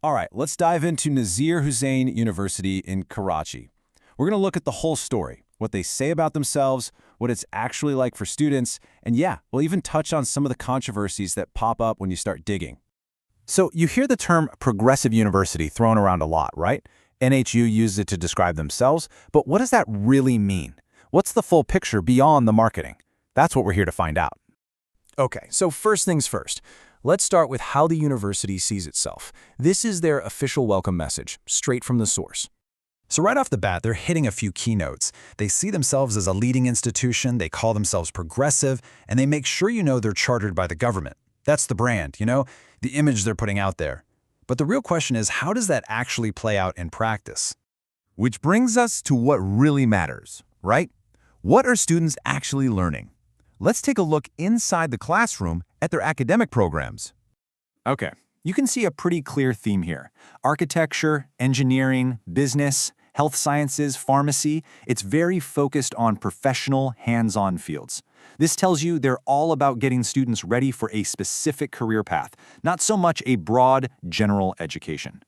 All right, let's dive into Nazeer Hussain University in Karachi. We're going to look at the whole story, what they say about themselves, what it's actually like for students, and yeah, we'll even touch on some of the controversies that pop up when you start digging. So you hear the term progressive university thrown around a lot, right? NHU uses it to describe themselves, but what does that really mean? What's the full picture beyond the marketing? That's what we're here to find out. Okay, so first things first. Let's start with how the university sees itself. This is their official welcome message, straight from the source. So right off the bat, they're hitting a few keynotes. They see themselves as a leading institution, they call themselves progressive, and they make sure you know they're chartered by the government. That's the brand, the image they're putting out there. But the real question is, how does that actually play out in practice? Which brings us to what really matters, right? What are students actually learning? Let's take a look inside the classroom at their academic programs. Okay, you can see a pretty clear theme here. Architecture, engineering, business, health sciences, pharmacy, it's very focused on professional, hands-on fields. This tells you they're all about getting students ready for a specific career path, not so much a broad, general education.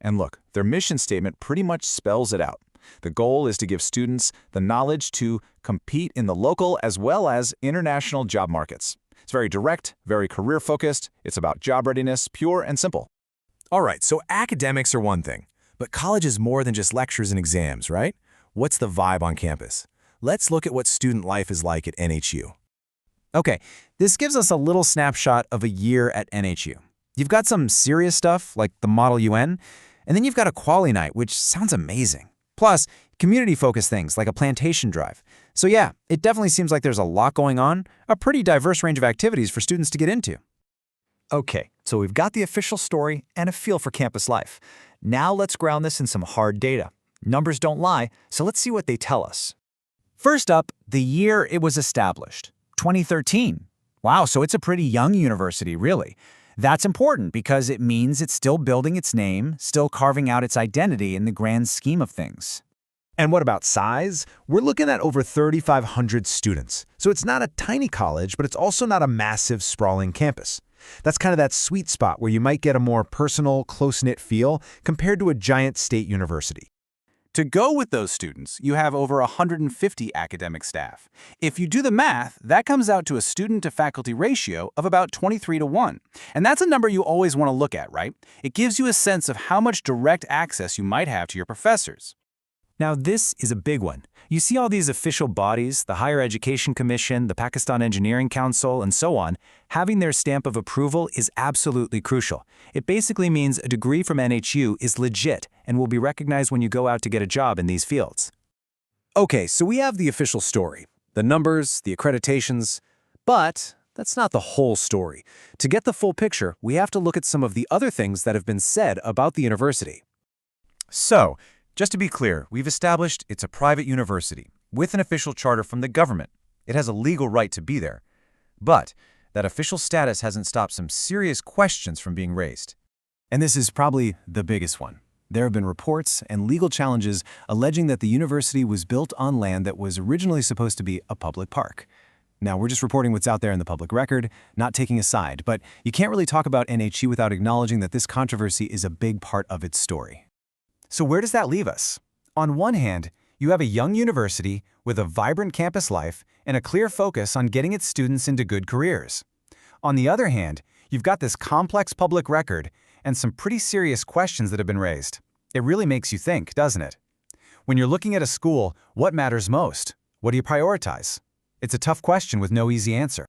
And look, their mission statement pretty much spells it out. The goal is to give students the knowledge to compete in the local as well as international job markets. It's very direct, very career-focused. It's about job readiness, pure and simple. All right, so academics are one thing, but college is more than just lectures and exams, right? What's the vibe on campus? Let's look at what student life is like at NHU. Okay, this gives us a little snapshot of a year at NHU. You've got some serious stuff like the Model UN, and then you've got a quali night, which sounds amazing. Plus, community-focused things like a plantation drive. So yeah, it definitely seems like there's a lot going on, a pretty diverse range of activities for students to get into. Okay, so we've got the official story and a feel for campus life. Now let's ground this in some hard data. Numbers don't lie, so let's see what they tell us. First up, the year it was established, 2013. Wow, so it's a pretty young university, really. That's important because it means it's still building its name, still carving out its identity in the grand scheme of things. And what about size? We're looking at over 3,500 students. So it's not a tiny college, but it's also not a massive, sprawling campus. That's kind of that sweet spot where you might get a more personal, close-knit feel compared to a giant state university. To go with those students, you have over 150 academic staff. If you do the math, that comes out to a student-to-faculty ratio of about 23:1. And that's a number you always want to look at, right? It gives you a sense of how much direct access you might have to your professors. Now this is a big one. You see all these official bodies, the Higher Education Commission, the Pakistan Engineering Council, and so on, having their stamp of approval is absolutely crucial. It basically means a degree from NHU is legit and will be recognized when you go out to get a job in these fields. Okay, so we have the official story, the numbers, the accreditations, but that's not the whole story. To get the full picture, we have to look at some of the other things that have been said about the university. So, just to be clear, we've established it's a private university with an official charter from the government. It has a legal right to be there. But that official status hasn't stopped some serious questions from being raised. And this is probably the biggest one. There have been reports and legal challenges alleging that the university was built on land that was originally supposed to be a public park. Now, we're just reporting what's out there in the public record, not taking a side, but you can't really talk about NHU without acknowledging that this controversy is a big part of its story. So where does that leave us? On one hand, you have a young university with a vibrant campus life and a clear focus on getting its students into good careers. On the other hand, you've got this complex public record and some pretty serious questions that have been raised. It really makes you think, doesn't it? When you're looking at a school, what matters most? What do you prioritize? It's a tough question with no easy answer.